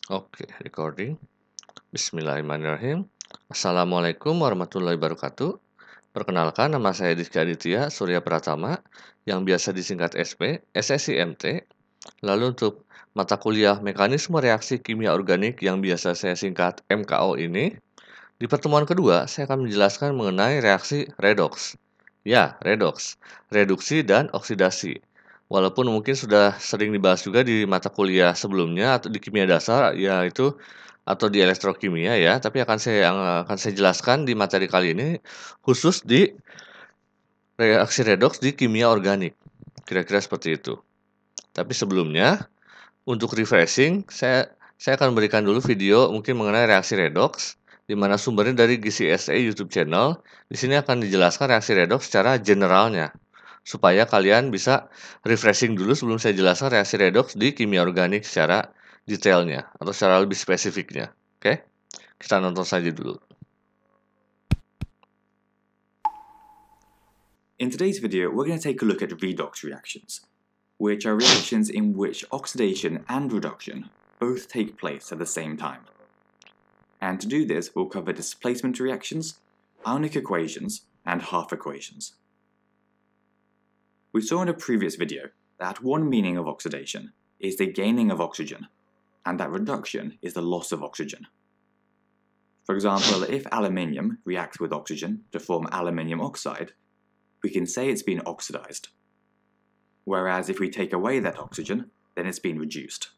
Oke, recording. Bismillahirrahmanirrahim. Assalamualaikum warahmatullahi wabarakatuh. Perkenalkan, nama saya Dizky Aditya Surya Pratama, yang biasa disingkat SP, SSIMT. Lalu untuk mata kuliah Mekanisme Reaksi Kimia Organik yang biasa saya singkat MKO ini, di pertemuan kedua saya akan menjelaskan mengenai reaksi redoks. Ya, redoks, reduksi dan oksidasi. Walaupun mungkin sudah sering dibahas juga di mata kuliah sebelumnya atau di kimia dasar, yaitu atau di elektrokimia ya, tapi akan saya jelaskan di materi kali ini khusus di reaksi redoks di kimia organik. Kira-kira seperti itu. Tapi sebelumnya, untuk refreshing, saya akan berikan dulu video mungkin mengenai reaksi redoks, di mana sumbernya dari GCSA YouTube channel. Di sini akan dijelaskan reaksi redoks secara generalnya, supaya kalian bisa refreshing dulu sebelum saya jelaskan reaksi redoks di kimia organik secara detailnya atau secara lebih spesifiknya. Oke, kita nonton saja dulu. In today's video, we're going to take a look at redox reactions, which are reactions in which oxidation and reduction both take place at the same time. And to do this, we'll cover displacement reactions, ionic equations, and half equations. We saw in a previous video that one meaning of oxidation is the gaining of oxygen, and that reduction is the loss of oxygen. For example, if aluminium reacts with oxygen to form aluminium oxide, we can say it's been oxidized. Whereas if we take away that oxygen, then it's been reduced.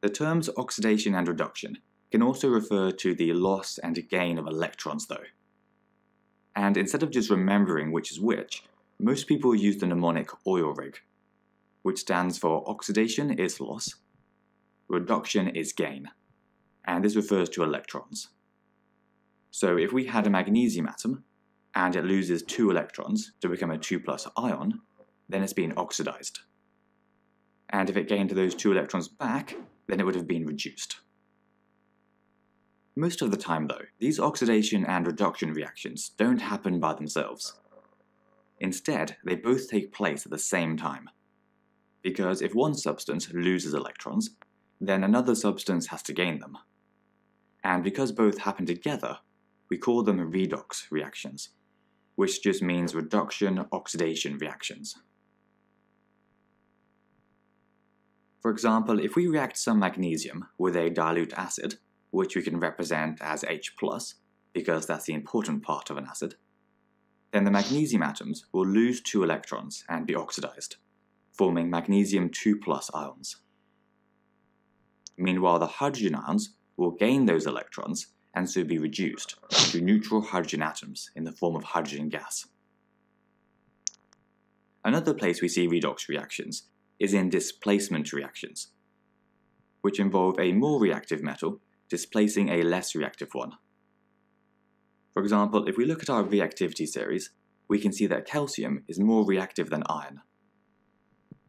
The terms oxidation and reduction can also refer to the loss and gain of electrons though. And instead of just remembering which is which, most people use the mnemonic OIL-REG, which stands for oxidation is loss, reduction is gain, and this refers to electrons. So if we had a magnesium atom, and it loses 2 electrons to become a 2+ ion, then it's been oxidized. And if it gained those 2 electrons back, then it would have been reduced. Most of the time though, these oxidation and reduction reactions don't happen by themselves. Instead, they both take place at the same time. Because if one substance loses electrons, then another substance has to gain them. And because both happen together, we call them redox reactions, which just means reduction-oxidation reactions. For example, if we react some magnesium with a dilute acid, which we can represent as H+, because that's the important part of an acid, then the magnesium atoms will lose 2 electrons and be oxidized, forming magnesium 2+ ions. Meanwhile, the hydrogen ions will gain those electrons and so be reduced to neutral hydrogen atoms in the form of hydrogen gas. Another place we see redox reactions is in displacement reactions, which involve a more reactive metal displacing a less reactive one. For example, if we look at our reactivity series, we can see that calcium is more reactive than iron.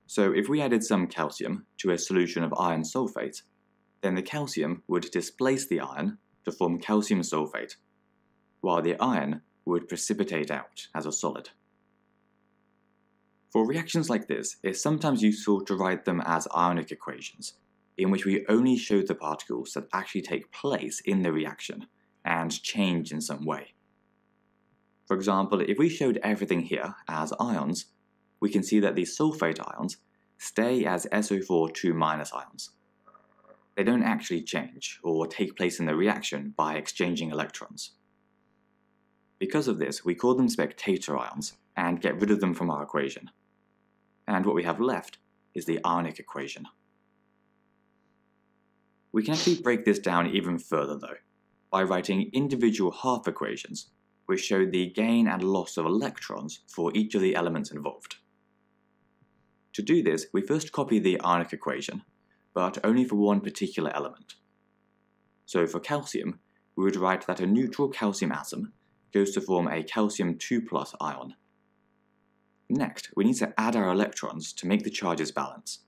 So if we added some calcium to a solution of iron sulfate, then the calcium would displace the iron to form calcium sulfate, while the iron would precipitate out as a solid. For reactions like this, it's sometimes useful to write them as ionic equations, in which we only show the particles that actually take place in the reaction and change in some way. For example, if we showed everything here as ions, we can see that the sulfate ions stay as SO4 2- ions. They don't actually change or take place in the reaction by exchanging electrons. Because of this, we call them spectator ions and get rid of them from our equation. And what we have left is the ionic equation. We can actually break this down even further though, by writing individual half equations which show the gain and loss of electrons for each of the elements involved. To do this, we first copy the ionic equation, but only for one particular element. So for calcium, we would write that a neutral calcium atom goes to form a calcium 2+ ion. Next, we need to add our electrons to make the charges balance.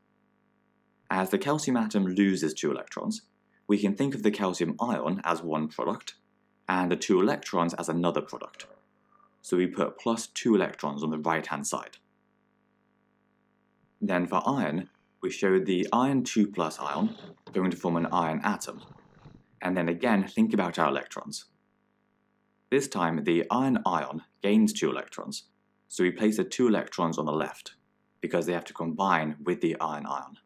As the calcium atom loses 2 electrons, we can think of the calcium ion as one product, and the 2 electrons as another product. So we put +2 electrons on the right-hand side. Then for iron, we showed the iron 2 plus ion going to form an iron atom. And then again, think about our electrons. This time, the iron ion gains 2 electrons, so we place the 2 electrons on the left, because they have to combine with the iron ion.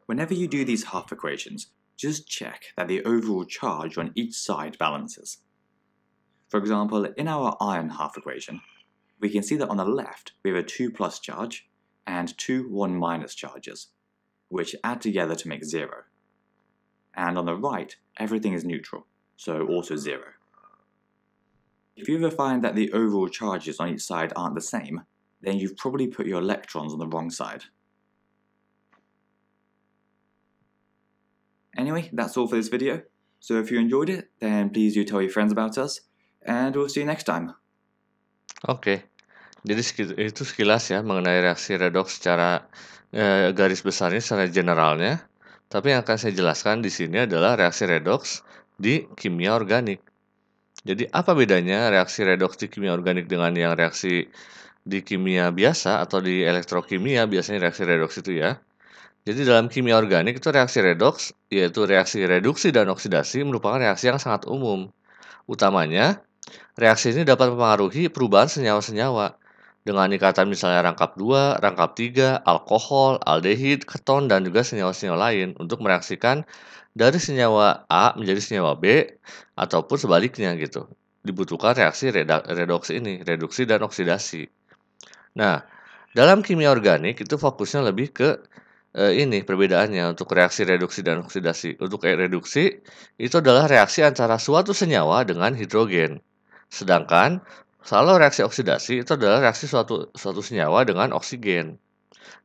Whenever you do these half equations, just check that the overall charge on each side balances. For example, in our iron half equation, we can see that on the left we have a 2 plus charge and 2 1 minus charges, which add together to make 0. And on the right, everything is neutral, so also 0. If you ever find that the overall charges on each side aren't the same, then you've probably put your electrons on the wrong side. Anyway, that's all for this video. So if you enjoyed it, then please do tell your friends about us, and we'll see you next time. Oke, jadi itu sekilas ya mengenai reaksi redoks secara garis besarnya, secara generalnya. Tapi yang akan saya jelaskan di sini adalah reaksi redoks di kimia organik. Jadi apa bedanya reaksi redoks di kimia organik dengan yang reaksi di kimia biasa atau di elektrokimia, biasanya reaksi redoks itu ya. Jadi dalam kimia organik itu reaksi redoks, yaitu reaksi reduksi dan oksidasi, merupakan reaksi yang sangat umum. Utamanya, reaksi ini dapat mempengaruhi perubahan senyawa-senyawa dengan ikatan misalnya rangkap 2, rangkap 3, alkohol, aldehid, keton, dan juga senyawa-senyawa lain untuk mereaksikan dari senyawa A menjadi senyawa B ataupun sebaliknya gitu. Dibutuhkan reaksi redoks ini, reduksi dan oksidasi. Nah, dalam kimia organik itu fokusnya lebih ke ini perbedaannya untuk reaksi reduksi dan oksidasi. Untuk reduksi itu adalah reaksi antara suatu senyawa dengan hidrogen. Sedangkan kalau reaksi oksidasi itu adalah reaksi suatu senyawa dengan oksigen.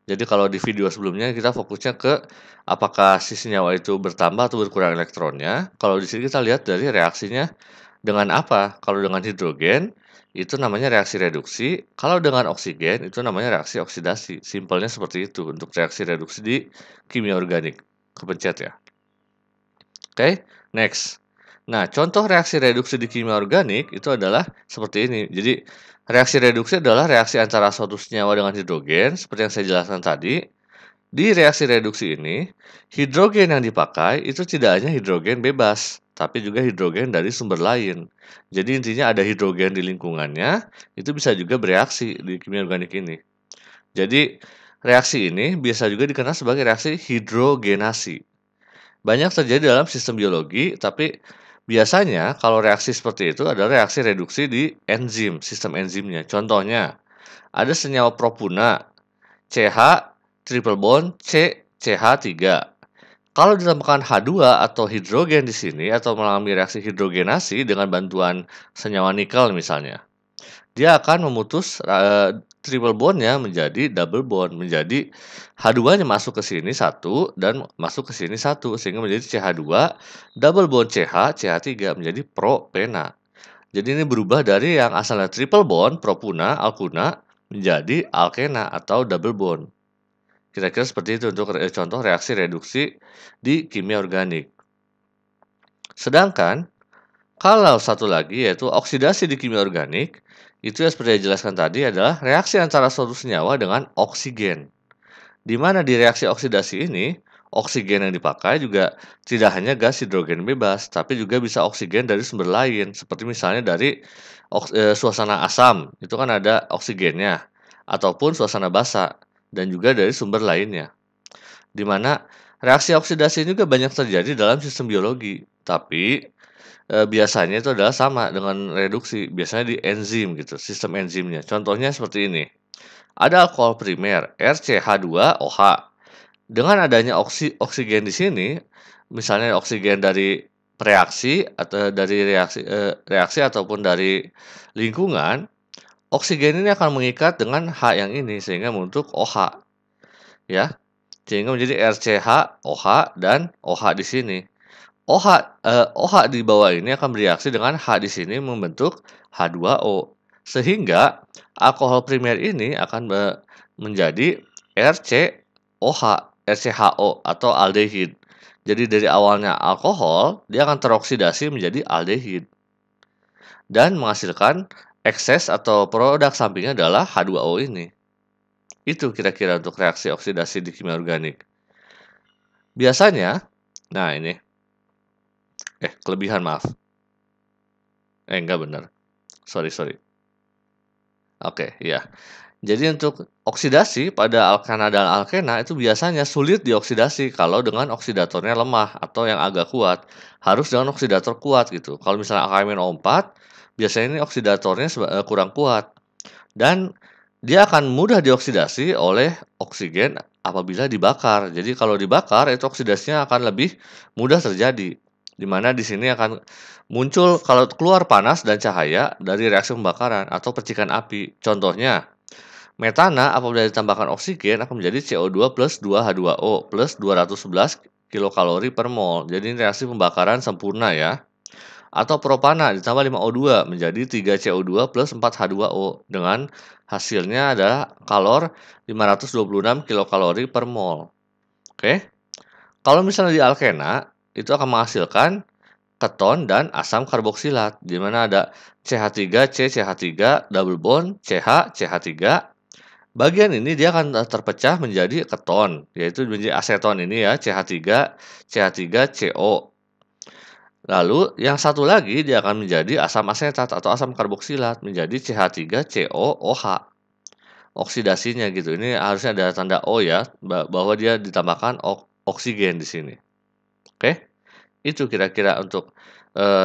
Jadi kalau di video sebelumnya kita fokusnya ke apakah si senyawa itu bertambah atau berkurang elektronnya. Kalau di sini kita lihat dari reaksinya dengan apa? Kalau dengan hidrogen itu namanya reaksi reduksi, kalau dengan oksigen itu namanya reaksi oksidasi. Simpelnya seperti itu untuk reaksi reduksi di kimia organik. Kepencet ya. Oke, next. Nah, contoh reaksi reduksi di kimia organik itu adalah seperti ini. Jadi, reaksi reduksi adalah reaksi antara suatu senyawa dengan hidrogen, seperti yang saya jelaskan tadi. Di reaksi reduksi ini, hidrogen yang dipakai itu tidak hanya hidrogen bebas, tapi juga hidrogen dari sumber lain. Jadi intinya ada hidrogen di lingkungannya, itu bisa juga bereaksi di kimia organik ini. Jadi reaksi ini biasa juga dikenal sebagai reaksi hidrogenasi. Banyak terjadi dalam sistem biologi, tapi biasanya kalau reaksi seperti itu adalah reaksi reduksi di enzim, sistem enzimnya. Contohnya, ada senyawa propuna, CH triple bond CH3. Kalau ditambahkan H2 atau hidrogen di sini atau mengalami reaksi hidrogenasi dengan bantuan senyawa nikel misalnya, dia akan memutus triple bondnya menjadi double bond, menjadi H2-nya masuk ke sini satu dan masuk ke sini satu sehingga menjadi CH2 double bond CH3 menjadi propena. Jadi ini berubah dari yang asalnya triple bond propuna alkuna menjadi alkena atau double bond. Kira-kira seperti itu untuk contoh reaksi reduksi di kimia organik. Sedangkan, kalau satu lagi yaitu oksidasi di kimia organik, itu yang seperti yang dijelaskan tadi adalah reaksi antara suatu senyawa dengan oksigen. Di mana di reaksi oksidasi ini, oksigen yang dipakai juga tidak hanya gas hidrogen bebas, tapi juga bisa oksigen dari sumber lain, seperti misalnya dari suasana asam, itu kan ada oksigennya, ataupun suasana basa, dan juga dari sumber lainnya. Di mana reaksi oksidasi juga banyak terjadi dalam sistem biologi, tapi biasanya itu adalah sama dengan reduksi, biasanya di enzim gitu, sistem enzimnya. Contohnya seperti ini. Ada alkohol primer RCH2OH. Dengan adanya oksigen di sini, misalnya oksigen dari reaksi atau dari reaksi ataupun dari lingkungan, oksigen ini akan mengikat dengan H yang ini sehingga membentuk OH. Ya. Sehingga menjadi RCH OH dan OH di sini. OH di bawah ini akan bereaksi dengan H di sini membentuk H2O. Sehingga alkohol primer ini akan menjadi RCHO atau aldehid. Jadi dari awalnya alkohol, dia akan teroksidasi menjadi aldehid. Dan menghasilkan ekses atau produk sampingnya adalah H2O ini. Itu kira-kira untuk reaksi oksidasi di kimia organik. Biasanya, nah ini, kelebihan maaf. Enggak benar. Sorry. Oke, ya. Jadi untuk oksidasi pada alkana dan alkena itu biasanya sulit dioksidasi kalau dengan oksidatornya lemah atau yang agak kuat. Harus dengan oksidator kuat gitu. Kalau misalnya AKMNO4, biasanya ini oksidatornya kurang kuat. Dan dia akan mudah dioksidasi oleh oksigen apabila dibakar. Jadi kalau dibakar itu oksidasinya akan lebih mudah terjadi. Di mana di sini akan muncul kalau keluar panas dan cahaya dari reaksi pembakaran atau percikan api. Contohnya, metana apabila ditambahkan oksigen akan menjadi CO2 plus 2H2O plus 211 kilokalori per mol. Jadi ini reaksi pembakaran sempurna ya. Atau propana ditambah 5O2 menjadi 3CO2 plus 4H2O dengan hasilnya adalah kalor 526 kilokalori per mol. Oke. Kalau misalnya di alkena itu akan menghasilkan keton dan asam karboksilat di mana ada CH3, CH3, double bond, CH, CH3. Bagian ini dia akan terpecah menjadi keton, yaitu menjadi aseton ini ya, CH3, CH3, CO. Lalu yang satu lagi dia akan menjadi asam asetat atau asam karboksilat menjadi CH3COOH. Oksidasinya gitu. Ini harusnya ada tanda O ya, bahwa dia ditambahkan oksigen di sini. Oke. Itu kira-kira untuk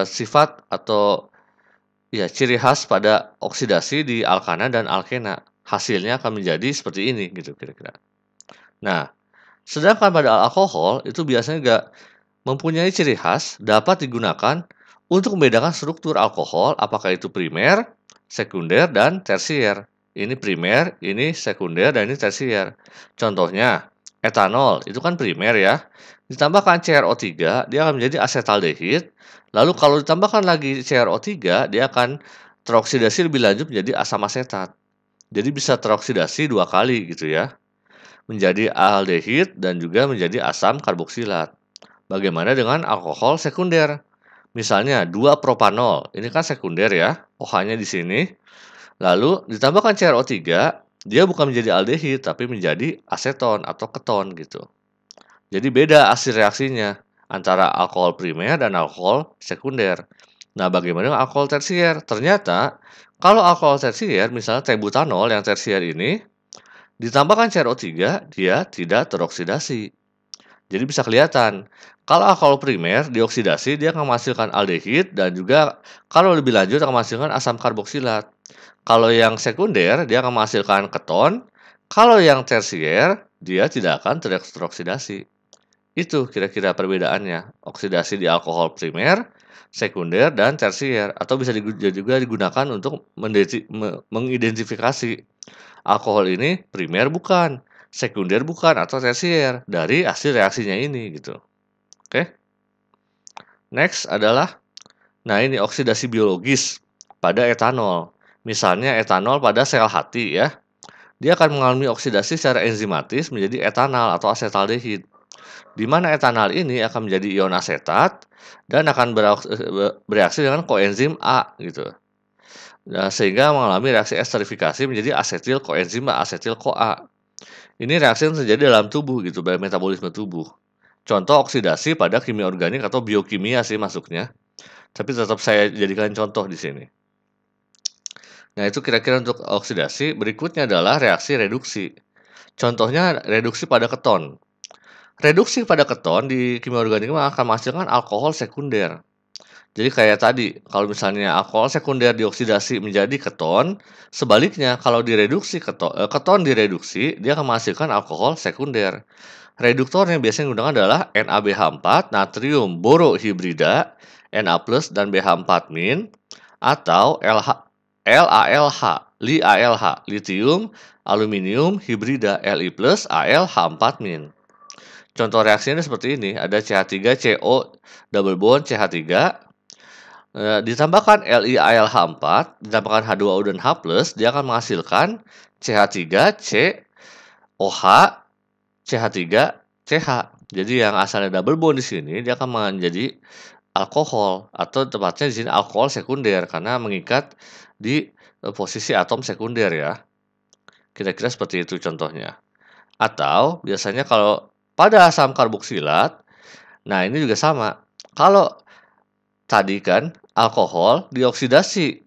sifat atau ya ciri khas pada oksidasi di alkana dan alkena. Hasilnya akan menjadi seperti ini gitu kira-kira. Nah, sedangkan pada alkohol itu biasanya enggak mempunyai ciri khas dapat digunakan untuk membedakan struktur alkohol apakah itu primer, sekunder, dan tersier. Ini primer, ini sekunder, dan ini tersier. Contohnya, etanol itu kan primer ya. Ditambahkan CrO3, dia akan menjadi asetaldehid. Lalu kalau ditambahkan lagi CrO3, dia akan teroksidasi lebih lanjut menjadi asam asetat. Jadi bisa teroksidasi 2 kali gitu ya. Menjadi aldehid dan juga menjadi asam karboksilat. Bagaimana dengan alkohol sekunder? Misalnya 2-propanol, ini kan sekunder ya, OH-nya di sini. Lalu ditambahkan CrO3, dia bukan menjadi aldehid tapi menjadi aseton atau keton gitu. Jadi beda hasil reaksinya antara alkohol primer dan alkohol sekunder. Nah, bagaimana dengan alkohol tersier? Ternyata kalau alkohol tersier, misalnya tebutanol yang tersier ini, ditambahkan CrO3, dia tidak teroksidasi. Jadi bisa kelihatan, kalau alkohol primer dioksidasi dia akan menghasilkan aldehid dan juga kalau lebih lanjut akan menghasilkan asam karboksilat. Kalau yang sekunder dia akan menghasilkan keton, kalau yang tersier dia tidak akan teroksidasi. Itu kira-kira perbedaannya, oksidasi di alkohol primer, sekunder, dan tersier. Atau bisa juga digunakan untuk mengidentifikasi alkohol ini primer bukan, sekunder bukan, atau tersier dari hasil reaksinya ini gitu. Oke. Next adalah, nah ini oksidasi biologis pada etanol. Misalnya etanol pada sel hati ya. Dia akan mengalami oksidasi secara enzimatis menjadi etanal atau asetaldehid. Di mana etanal ini akan menjadi ion asetat dan akan bereaksi dengan koenzim A gitu. Nah, sehingga mengalami reaksi esterifikasi menjadi asetil koenzim asetil CoA. Ini reaksi yang terjadi dalam tubuh gitu, pada metabolisme tubuh. Contoh oksidasi pada kimia organik atau biokimia sih masuknya. Tapi tetap saya jadikan contoh di sini. Nah, itu kira-kira untuk oksidasi. Berikutnya adalah reaksi reduksi. Contohnya reduksi pada keton. Reduksi pada keton di kimia organik akan menghasilkan alkohol sekunder. Jadi kayak tadi, kalau misalnya alkohol sekunder dioksidasi menjadi keton, sebaliknya kalau direduksi keton direduksi, dia akan menghasilkan alkohol sekunder. Reduktor yang biasanya digunakan adalah NaBH4, natrium borohibrida, Na+, dan BH4-, atau LaLH, LiALH, litium, aluminium, hibrida, Li+, AlH4-. Contoh reaksinya seperti ini, ada CH3CO double bond CH3, ditambahkan LiAlH4, ditambahkan H2O dan H+, dia akan menghasilkan CH3COH, CH3CH. Jadi yang asalnya double bond di sini dia akan menjadi alkohol atau tepatnya di sini alkohol sekunder karena mengikat di posisi atom sekunder ya. Kira-kira seperti itu contohnya. Atau biasanya kalau pada asam karboksilat, nah ini juga sama. Kalau tadi kan alkohol dioksidasi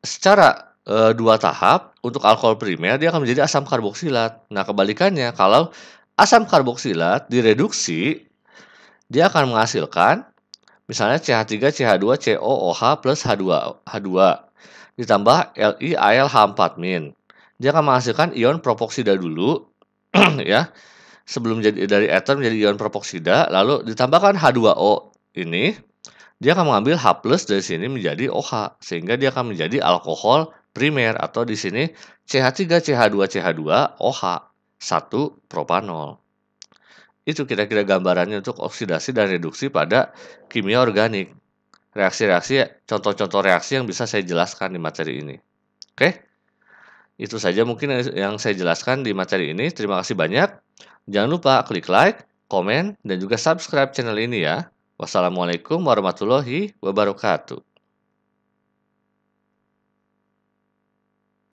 secara 2 tahap, untuk alkohol primer dia akan menjadi asam karboksilat. Nah, kebalikannya kalau asam karboksilat direduksi, dia akan menghasilkan misalnya CH3, CH2, COOH plus H2 ditambah LiAlH4-. Dia akan menghasilkan ion propoksida dulu ya. Sebelum jadi dari ether menjadi ion propoksida, lalu ditambahkan H2O ini, dia akan mengambil H+ dari sini menjadi OH, sehingga dia akan menjadi alkohol primer atau di sini CH3, CH2, CH2, OH, 1 propanol. Itu kira-kira gambarannya untuk oksidasi dan reduksi pada kimia organik. Reaksi-reaksi, contoh-contoh reaksi yang bisa saya jelaskan di materi ini. Oke? Itu saja mungkin yang saya jelaskan di materi ini. Terima kasih banyak. Jangan lupa klik like, komen, dan juga subscribe channel ini ya. Wassalamualaikum warahmatullahi wabarakatuh.